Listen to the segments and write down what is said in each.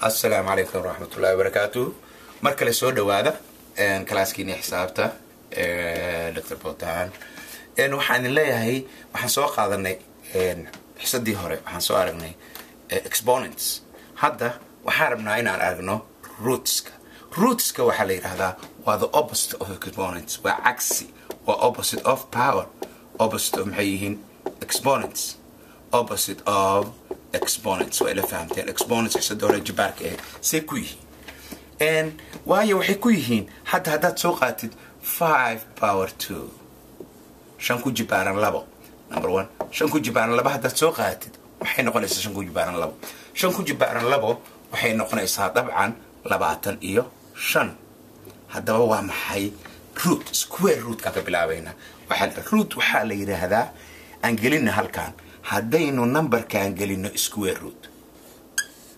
السلام عليكم ورحمة الله وبركاته. مركل السود وهذا كلاسكيني حسابته دكتور بوتان وحن الله هي وحن سوق هذا حسدي هوري وحن سوق أرجني exponents هذا وحاربنا هنا أرجنو roots وحلي هذا وهذا opposite of exponents وعكسي opposite of power opposite of محيين exponents opposite of exponents وإلا فهمتين exponents حسد هوري جبارك سيكوي وهي وحي كويهين حتى هذا سوقاتد 5 power 2 شنكو جبارن لبو number 1 شنكو جبارن لبو هذا سوقاتد وحي نقوليسا شنكو جبارن لبو شنكو جبارن لبو وحي نقوليسا طبعا لباتن إيو شن هذا هو محي root square root كاكا بلاوينا وحال root وحال يرى هذا أنجلينا هالكان هدينو نمبر كان جلينو سكوير روت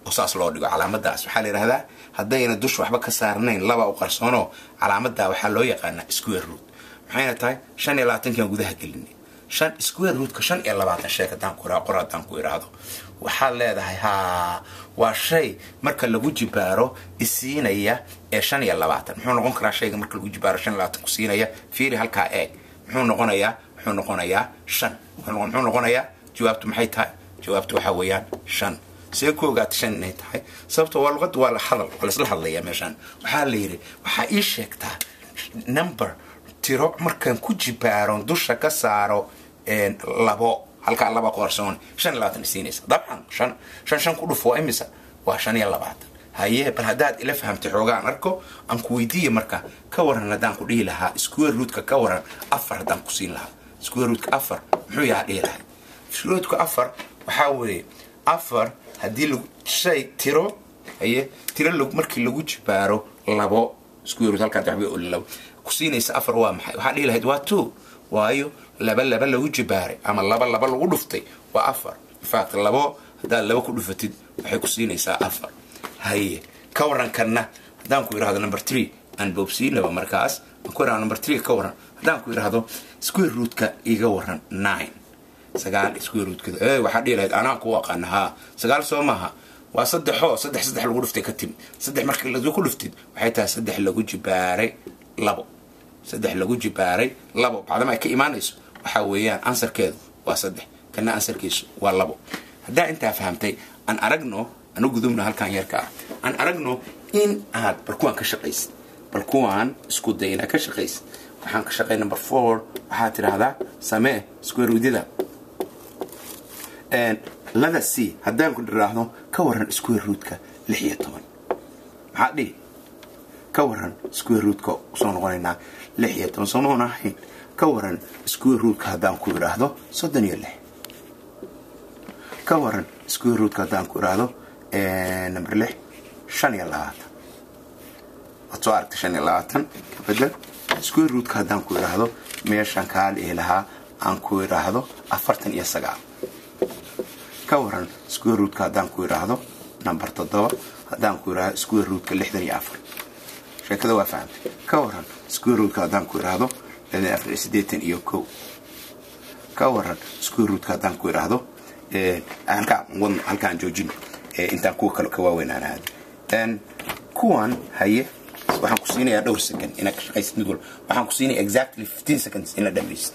وصاص لوديو علامة داس وحال يرى هذا هدينا دوش وحبا كسارنين لبا وقرصونو علامة دا وحال لو يقانا سكوير روت محينا تاي شان يلاتن كان قدها جليني شان سكوير روت كشان يلاباتن شاكا دانكو قرا دانكو يرادو وحال ليدا ها وشي مركا لغو جبارو السينية شان يلاباتن محو نقون كرا شيء مركا لغو جبارو شان يلاباتن كسينية فيري هالكا ايك محو نقون يا شان محو نقون يا جوابته محي تاي جوابته حويان شن سيكو قات شن نيتاي سبته والغد ولا حضر ولا سلح الله يا مشان وحال ليري وحا إيشيكتا نمبر تيرو مركن كوجي بارون دوشا كسارو لابو هالكا لابا قرصون شن لا تنسينيس طبعا شن كله فوق امسا وشان يلا بعد هاي بالهداد إلا فهمت حوغان أركو أنكو ويدية مركا كورن لدان كودي لها سكوير روت كورن أفر دان كسين لها سكوير روت أفر محويا ليه لها شلوتك أفر وحاولي أفر هدي له شيء تيرو هي تيرو لو مركي لو جبارو لابو سكويرو تلك تعبي يقول له كسينيس أفر وامحي وحالي له هدواتو وايو لبل لو جباري أما لبل لو دفتي وأفر فات لابو هذا لابو كله فتيد وحي كسينيس أفر هي كورن كنا دام كوير هذا نمبر 3 أن بوبسي لو مركز كورن نمبر 3 كورن دام كوير هذا سكوير روت كيجورن 9 سجال سكوير روت كده waxaa dhiilayd ana ku waqanaha sagaal Soomaha waa saddex lagu dhuftay ka tim saddex markii la ku dhuftid waxay tahay saddex lagu jibaaray labo baad ma ka iimaanayso waxa weeyaan ansarkeedu waa saddex kana ansarkiisu waa labo hadaa inta fahamtay aan aragno anu gudubna halkan yarka aan aragno in aad barkuwan ka shaqaysid barkuwan isku dayna ka shaqaysid waxaan ka shaqay number 4 waxa tiraahdaa samee square rootida لذا سي هدان كل راهنو كورن سكوير روت ك 16 عادي كورن سكوير روت كو سون غنينا 16 سونونا حين كورن سكوير روت هدان كل راهدو صدن يله كورن سكوير روت هدان كل راهدو نمبر له شن يلات اتوارت شن يلاتن بدل سكوير روت هدان كل راهدو ميشان كال إلها أن كل راهدو أفرتن يسقع كورن سكوير روت كادان كويرادو نمبر 7 هدان كويرا سكوير روت ك64 شي كذا وافهم كورن سكوير روت كادان كويرادو لان افر سديتن iyo كو كورن سكوير روت كادان كويرادو halkaan joojin intaan ku kala ka waaweynaan hada kuwan haye waxaan ku siinayaa dhowr second ina ka shaqaysid mid walba waxaan ku siinayaa exactly 15 seconds ina dhamaysid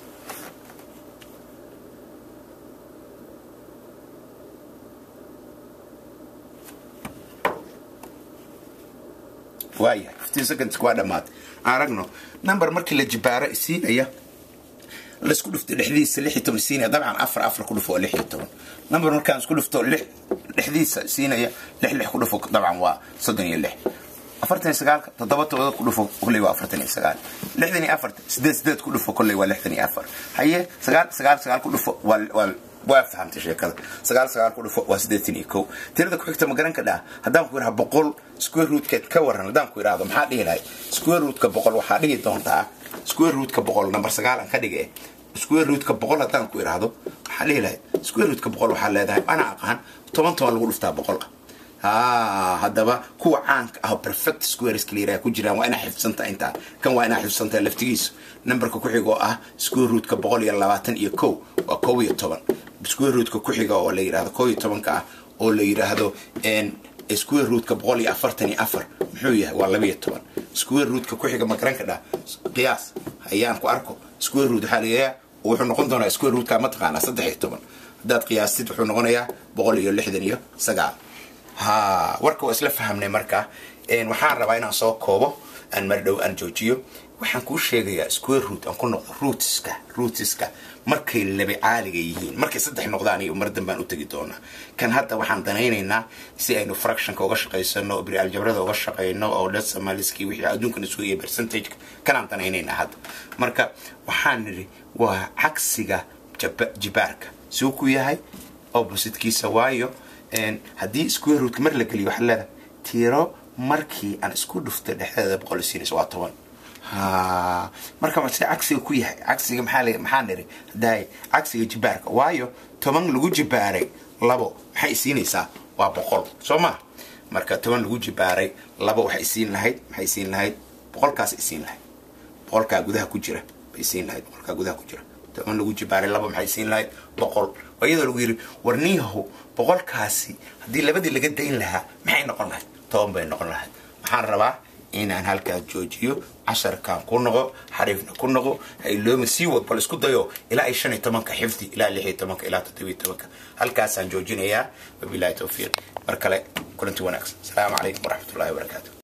وايه 15 seconds كوا دمات aragno number markii la jibaaro isiinaya la isku dhufto dhexdiisa 16 siinaya dabcan afar ku dhufo 16 number markaan isku dhufto dhexdiisa siinaya 6 ku dhufo dabcan waa 36 49 toddoba ku dhufo kulli waa 49 64 ku dhufo kulli waa 64 haye 9 ku dhufo وافهمت شيء كذا سقال كله فوق واسدتني كو ترى كحكت مقرن كده هدام كويرها بقول سكوير روت كورن هدام كوير هذا محد يلاقي سكوير روت كبقول وحدي دونتا سكوير روت كبقول نمبر سقال كدقة سكوير روت كبقول هدام كوير هذا حد يلاقي سكوير روت كبقول وحل هذا أنا أقهن طبعا الغول فتاة بقول هذا بقى كو عنك أو perfect square سكليرة كوجرا وأنا حفظت أنت كم وأنا حفظت لفتيس نمبر كوحيجو سكوير روت كبقول يلا باتن يكو وكوي طبعا سكوير روت كوحيجو ولا يرى هذا كوي طبعا كا ولا يرى هذا إن square root ka 144 muxuu yahay waa 12 square root ka ku xiga ma garan kadhaa qiyaas ayaan ku arko square root waxa leeyahay wuxuu noqon doonaa square root ka ma taqaana 13 hadaad qiyaasid wuxuu noqonayaa 169 ha warka waa isla fahamnay marka waxaan rabaa inaan soo koobo aan mar dhow aan joojiyo waxaan ku sheegayaa square root aan ku noqdo rootska markay laba caaliga yihiin markay saddex noqdaan iyo mar dambe aan u tagi doonaa kan hadda waxaan danaynaynaa si aynu fraction ka uga shaqeysano bri aljabrada uga shaqeyno oo decimalski wixii adduunka isku iyo percentage kan aan danaynaynaa hadda marka waxaan niri waa cagsiga jibaarka soo ku yahay opposite kiisa waayo haddii square root mar la geliyo waxa leedahay tiro markii aan isku dhufto dhexdeeda 100 waa 10 ha marka ma si cagsiga ku yahay cagsiga maxaa niri daay cagsiga jibaarka waayo 10 lagu jibaaray labo maxay siinaysaa waa 100 Soma marka 10 lagu jibaaray labo waxay siin lahayd 100 kaas siin lahayd 100 ka gudaha ku jira bay siin lahayd 100 ka gudaha ku jira 10 lagu jibaaray labo maxay siin lahayd 100 wayada lagu yiri warniyahu 100 kaasi hadii labadii laga dayn lahaa maxay noqon lahayd 10 bay noqon lahayd waxaan rabaa inaan halka joojiyo 10 kan ku noqo xariifna ku noqo ay looma sii wad bal isku dayo ilaa 15 ka xifdi ilaa 16 ilaa 17 halkaas aan joojinayaa wabillahi tawfiiq markale kulanti wanaagsan assalamu alaykum warahmatullahi wabarakatuh